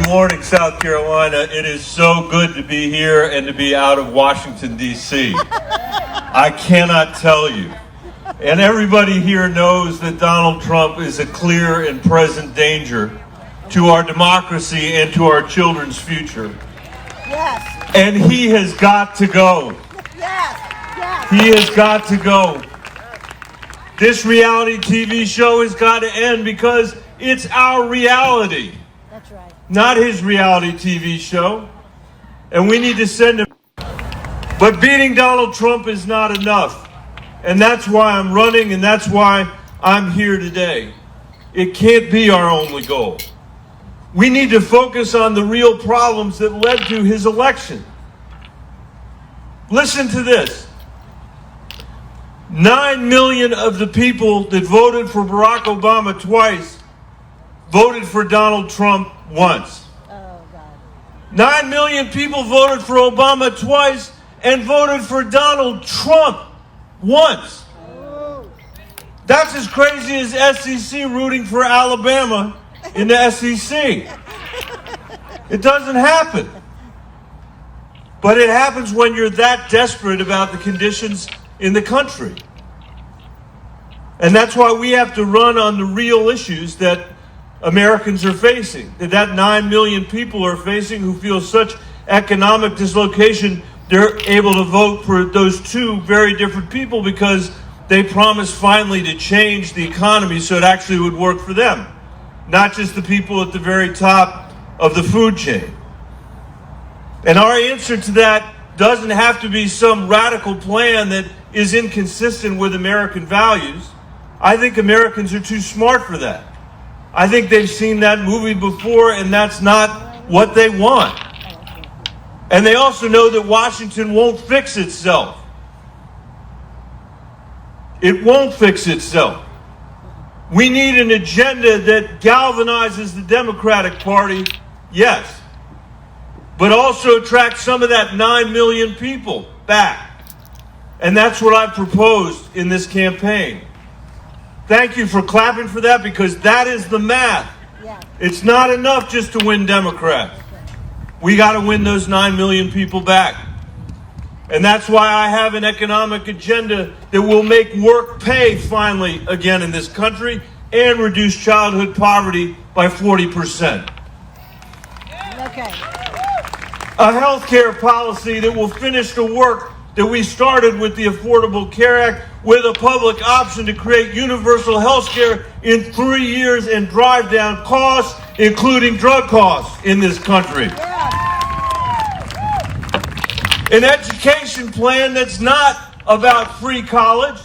Good morning, South Carolina. It is so good to be here and to be out of Washington, D.C. I cannot tell you. And everybody here knows that Donald Trump is a clear and present danger to our democracy and to our children's future. Yes. And he has got to go. Yes. Yes. He has got to go. This reality TV show has got to end because it's our reality. That's right. Not his reality TV show. And we need to send him. But beating Donald Trump is not enough. And that's why I'm running, and that's why I'm here today. It can't be our only goal. We need to focus on the real problems that led to his election. Listen to this. 9 million of the people that voted for Barack Obama twice voted for Donald Trump once. Oh, God. 9 million people voted for Obama twice and voted for Donald Trump once. Oh. That's as crazy as SEC rooting for Alabama in the SEC. It doesn't happen. But it happens when you're that desperate about the conditions in the country. And that's why we have to run on the real issues that Americans are facing, that 9 million people are facing who feel such economic dislocation, they're able to vote for those two very different people because they promised finally to change the economy so it actually would work for them, not just the people at the very top of the food chain. And our answer to that doesn't have to be some radical plan that is inconsistent with American values. I think Americans are too smart for that. I think they've seen that movie before, and that's not what they want. And they also know that Washington won't fix itself. It won't fix itself. We need an agenda that galvanizes the Democratic Party, yes, but also attracts some of that 9 million people back. And that's what I've proposed in this campaign. Thank you for clapping for that, because that is the math. Yeah. It's not enough just to win Democrats. We got to win those 9 million people back. And that's why I have an economic agenda that will make work pay finally again in this country and reduce childhood poverty by 40%. Okay. A health care policy that will finish the work that we started with the Affordable Care Act, with a public option to create universal health care in 3 years and drive down costs, including drug costs in this country. An education plan that's not about free college,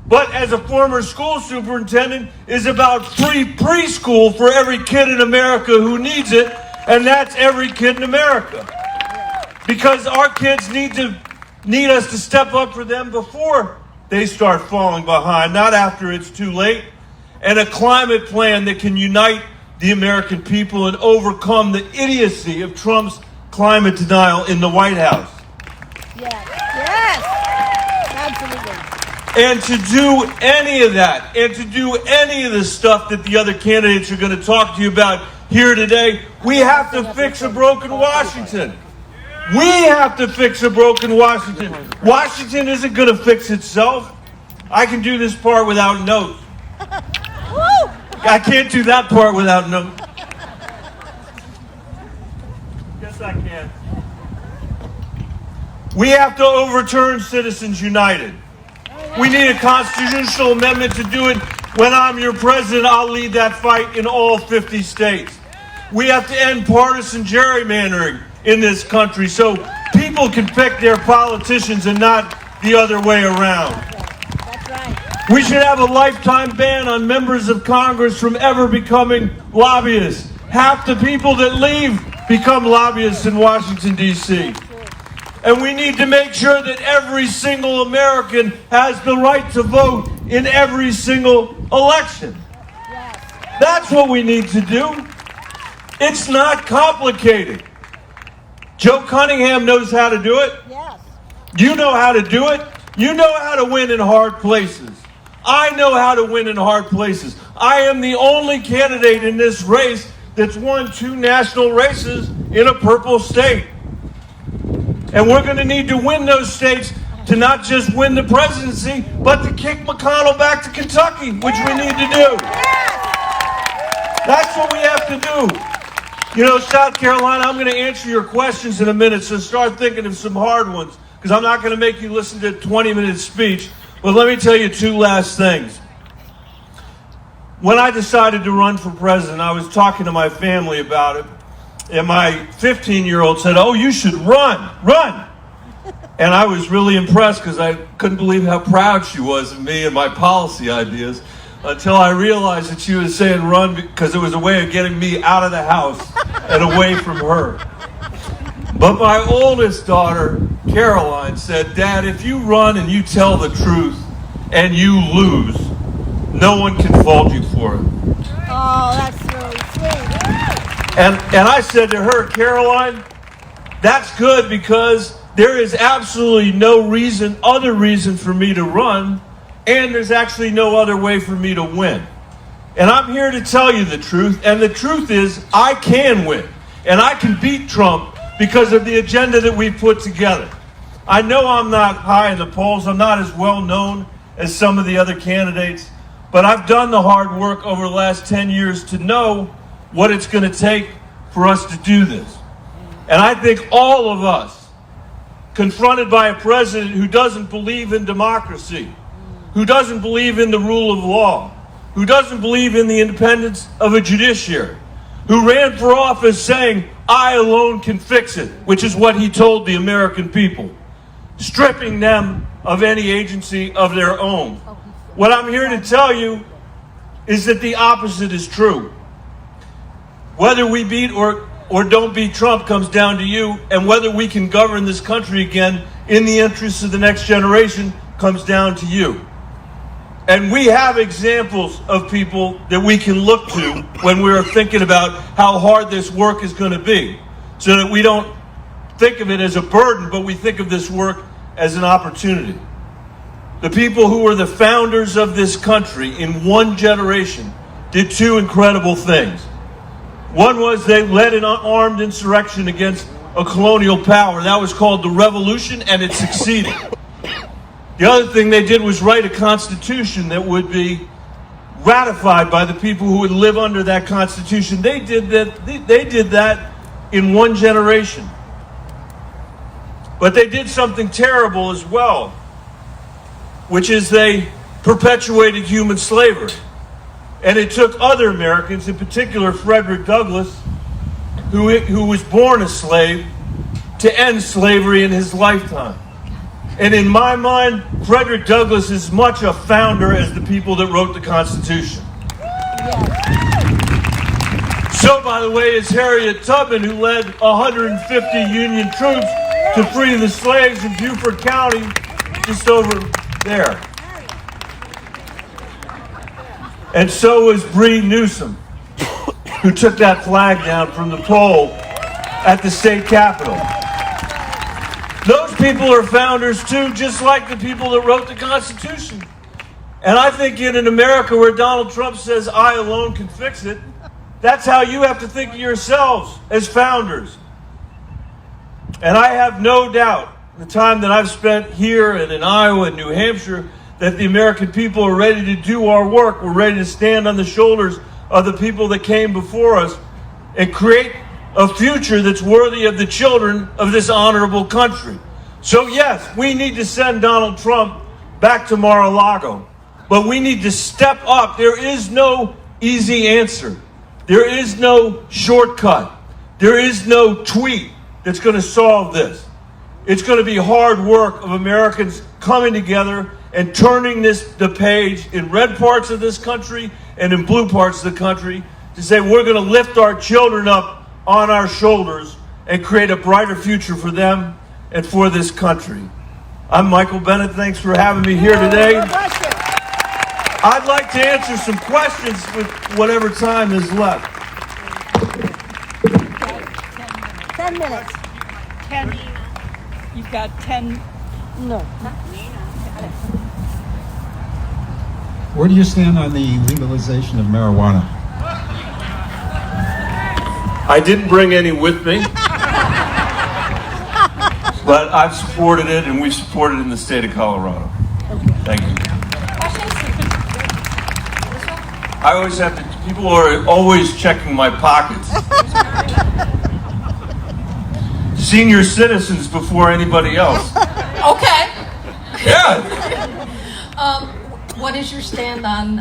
but as a former school superintendent, is about free preschool for every kid in America who needs it, and that's every kid in America. Because our kids need us to step up for them before they start falling behind, not after it's too late. And a climate plan that can unite the American people and overcome the idiocy of Trump's climate denial in the White House. Yes. Yes. Absolutely. And to do any of that, and to do any of the stuff that the other candidates are going to talk to you about here today, we have to fix a broken Washington. We have to fix a broken Washington. Washington isn't going to fix itself. I can do this part without notes. I can't do that part without notes. Yes, I can. We have to overturn Citizens United. We need a constitutional amendment to do it. When I'm your president, I'll lead that fight in all 50 states. We have to end partisan gerrymandering in this country so people can pick their politicians and not the other way around. That's right. We should have a lifetime ban on members of Congress from ever becoming lobbyists. Half the people that leave become lobbyists in Washington, D.C. And we need to make sure that every single American has the right to vote in every single election. Yes. That's what we need to do. It's not complicated. Joe Cunningham knows how to do it. Yes. You know how to do it. You know how to win in hard places. I know how to win in hard places. I am the only candidate in this race that's won 2 national races in a purple state. And we're going to need to win those states to not just win the presidency, but to kick McConnell back to Kentucky, which we need to do. That's what we have to do. You know, South Carolina, I'm going to answer your questions in a minute, so start thinking of some hard ones, because I'm not going to make you listen to a 20-minute speech. But let me tell you 2 last things. When I decided to run for president, I was talking to my family about it, and my 15-year-old said, "Oh, you should run. And I was really impressed because I couldn't believe how proud she was of me and my policy ideas until I realized that she was saying run because it was a way of getting me out of the house and away from her. But my oldest daughter, Caroline, said, "Dad, if you run and you tell the truth and you lose, no one can fault you for it." Oh, that's really sweet. And I said to her, "Caroline, that's good because there is absolutely no other reason for me to run, and there's actually no other way for me to win. And I'm here to tell you the truth, and the truth is I can win, and I can beat Trump because of the agenda that we put together. I know I'm not high in the polls. I'm not as well known as some of the other candidates, but I've done the hard work over the last 10 years to know what it's going to take for us to do this. And I think all of us, confronted by a president who doesn't believe in democracy, who doesn't believe in the rule of law, who doesn't believe in the independence of a judiciary, who ran for office saying, 'I alone can fix it,' which is what he told the American people, stripping them of any agency of their own. What I'm here to tell you is that the opposite is true. Whether we beat or don't beat Trump comes down to you, and whether we can govern this country again in the interests of the next generation comes down to you. And we have examples of people that we can look to when we're thinking about how hard this work is going to be, so that we don't think of it as a burden, but we think of this work as an opportunity. The people who were the founders of this country in one generation did 2 incredible things. One was they led an armed insurrection against a colonial power. That was called the Revolution, and it succeeded. The other thing they did was write a constitution that would be ratified by the people who would live under that constitution. They did that in one generation. But they did something terrible as well, which is they perpetuated human slavery. And it took other Americans, in particular Frederick Douglass, who was born a slave, to end slavery in his lifetime. And in my mind, Frederick Douglass is much a founder as the people that wrote the Constitution. So, by the way, is Harriet Tubman, who led 150 Union troops to free the slaves in Beaufort County, just over there. And so was Bree Newsom, who took that flag down from the pole at the state capitol. Those people are founders too, just like the people that wrote the Constitution. And I think in an America where Donald Trump says, "I alone can fix it," that's how you have to think of yourselves as founders. And I have no doubt, the time that I've spent here and in Iowa and New Hampshire, that the American people are ready to do our work. We're ready to stand on the shoulders of the people that came before us and create a future that's worthy of the children of this honorable country. So yes, we need to send Donald Trump back to Mar-a-Lago, but we need to step up. There is no easy answer. There is no shortcut. There is no tweet that's going to solve this. It's going to be hard work of Americans coming together and turning the page in red parts of this country and in blue parts of the country to say we're going to lift our children up on our shoulders and create a brighter future for them and for this country. I'm Michael Bennet. Thanks for having me here today. I'd like to answer some questions with whatever time is left. 10 minutes. 10. You've got 10. No. Where do you stand on the legalization of marijuana? I didn't bring any with me, but I've supported it, and we've supported it in the state of Colorado. Thank you. I always have to, people are always checking my pockets. Senior citizens before anybody else. Okay. Yeah. What is your stand on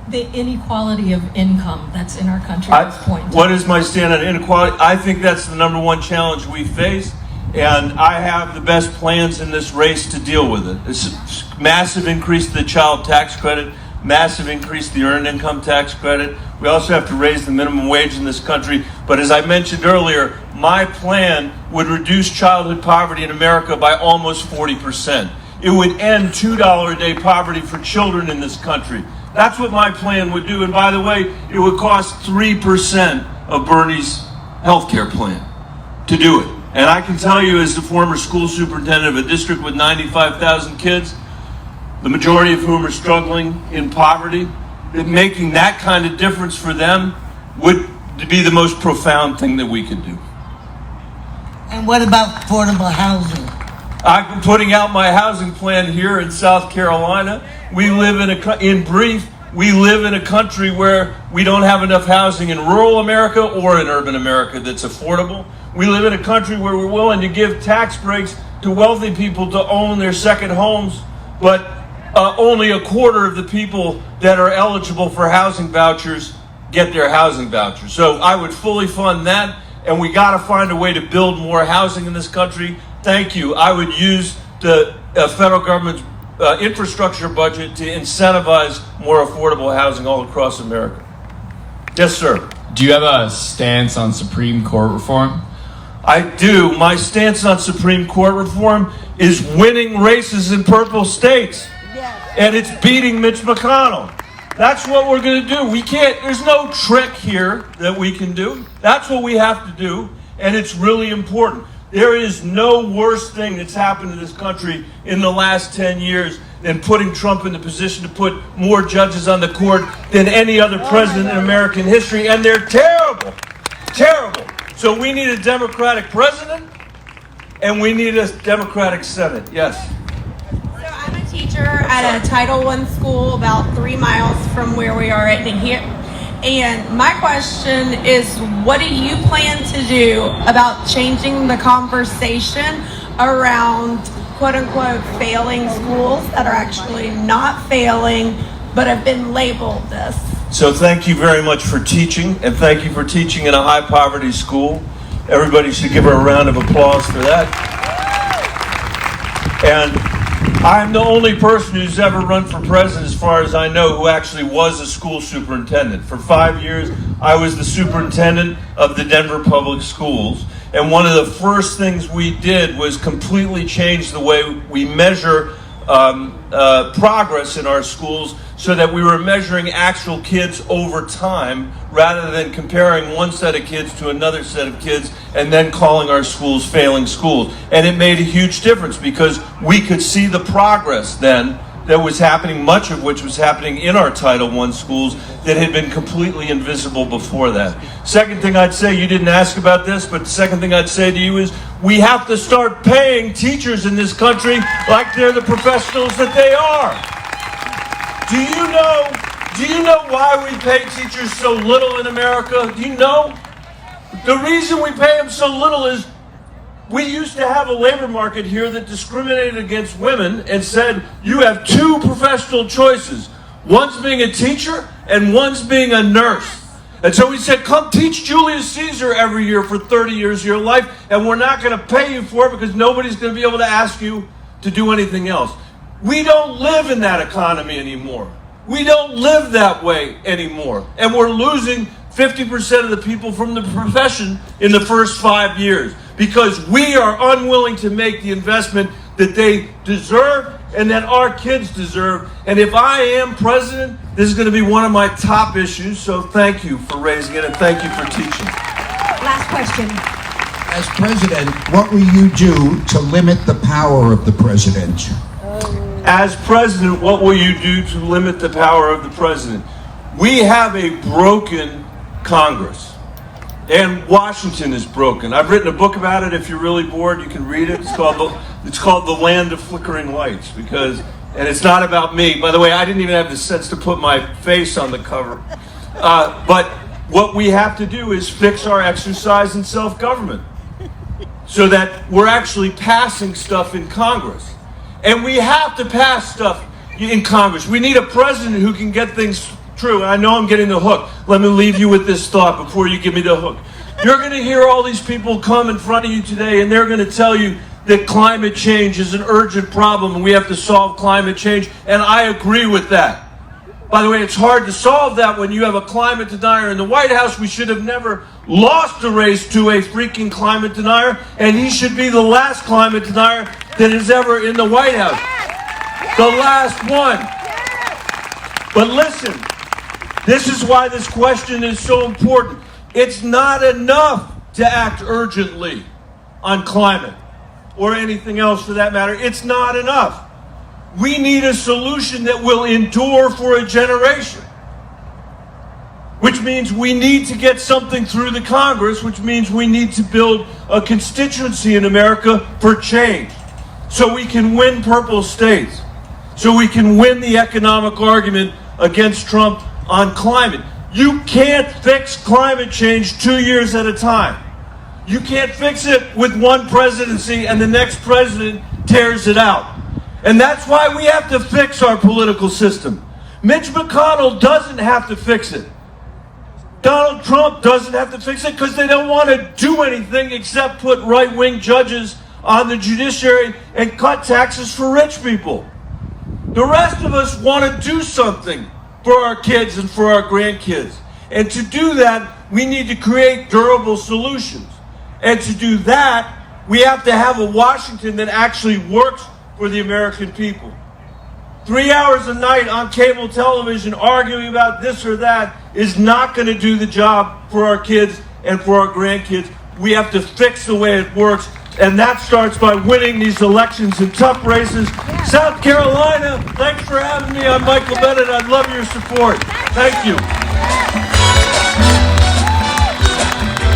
the inequality of income that's in our country at this point? What is my stand on inequality? I think that's the number one challenge we face, and I have the best plans in this race to deal with it. It's a massive increase to the child tax credit, massive increase to the earned income tax credit. We also have to raise the minimum wage in this country. But as I mentioned earlier, my plan would reduce childhood poverty in America by almost 40%. It would end $2 a day poverty for children in this country. That's what my plan would do. And by the way, it would cost 3% of Bernie's health care plan to do it. And I can tell you, as the former school superintendent of a district with 95,000 kids, the majority of whom are struggling in poverty, that making that kind of difference for them would be the most profound thing that we could do. And what about affordable housing? I've been putting out my housing plan here in South Carolina. We live in brief, we live in a country where we don't have enough housing in rural America or in urban America that's affordable. We live in a country where we're willing to give tax breaks to wealthy people to own their second homes, but only a quarter of the people that are eligible for housing vouchers get their housing vouchers. So I would fully fund that, and we got to find a way to build more housing in this country. Thank you. I would use the federal government's infrastructure budget to incentivize more affordable housing all across America. Yes, sir. Do you have a stance on Supreme Court reform? I do. My stance on Supreme Court reform is winning races in purple states. Yes. And it's beating Mitch McConnell. That's what we're going to do. We can't, there's no trick here that we can do. That's what we have to do, and it's really important. There is no worse thing that's happened to this country in the last 10 years than putting Trump in the position to put more judges on the court than any other president in American history, and they're terrible. Terrible. So we need a Democratic president, and we need a Democratic Senate. Yes. I'm a teacher at a Title I school about 3 miles from where we are right here. And my question is, what do you plan to do about changing the conversation around quote-unquote failing schools that are actually not failing but have been labeled this? So thank you very much for teaching, and thank you for teaching in a high-poverty school. Everybody should give her a round of applause for that. And I'm the only person who's ever run for president, as far as I know, who actually was a school superintendent. For 5 years, I was the superintendent of the Denver Public Schools. And one of the first things we did was completely change the way we measure progress in our schools, so that we were measuring actual kids over time rather than comparing one set of kids to another set of kids and then calling our schools failing schools. And it made a huge difference because we could see the progress then that was happening, much of which was happening in our Title I schools that had been completely invisible before that. Second thing I'd say, you didn't ask about this, but the second thing I'd say to you is we have to start paying teachers in this country like they're the professionals that they are. Do you know why we pay teachers so little in America? Do you know? The reason we pay them so little is we used to have a labor market here that discriminated against women and said, you have two professional choices. One's being a teacher and one's being a nurse. And so we said, come teach Julius Caesar every year for 30 years of your life, and we're not going to pay you for it because nobody's going to be able to ask you to do anything else. We don't live in that economy anymore. We don't live that way anymore. And we're losing 50% of the people from the profession in the first 5 years because we are unwilling to make the investment that they deserve and that our kids deserve. And if I am president, this is going to be one of my top issues. So thank you for raising it, and thank you for teaching. Last question. As president, what will you do to limit the power of the president? As president, what will you do to limit the power of the president? We have a broken Congress. And Washington is broken. I've written a book about it. If you're really bored, you can read it. It's called The Land of Flickering Lights, and it's not about me. By the way, I didn't even have the sense to put my face on the cover. But what we have to do is fix our exercise in self-government so that we're actually passing stuff in Congress. And we have to pass stuff in Congress. We need a president who can get things true. I know I'm getting the hook. Let me leave you with this thought before you give me the hook. You're going to hear all these people come in front of you today, and they're going to tell you that climate change is an urgent problem and we have to solve climate change, and I agree with that. By the way, it's hard to solve that when you have a climate denier in the White House. We should have never lost the race to a freaking climate denier, and he should be the last climate denier that is ever in the White House. The last one. But listen, this is why this question is so important. It's not enough to act urgently on climate or anything else for that matter. It's not enough. We need a solution that will endure for a generation, which means we need to get something through the Congress, which means we need to build a constituency in America for change so we can win purple states, so we can win the economic argument against Trump on climate. You can't fix climate change 2 years at a time. You can't fix it with one presidency and the next president tears it out. And that's why we have to fix our political system. Mitch McConnell doesn't have to fix it. Donald Trump doesn't have to fix it because they don't want to do anything except put right-wing judges on the judiciary and cut taxes for rich people. The rest of us want to do something for our kids and for our grandkids. And to do that, we need to create durable solutions. And to do that, we have to have a Washington that actually works for the American people. 3 hours a night on cable television arguing about this or that is not going to do the job for our kids and for our grandkids. We have to fix the way it works, and that starts by winning these elections in tough races. South Carolina, thanks for having me. I'm Michael Bennet. I'd love your support. Thank you.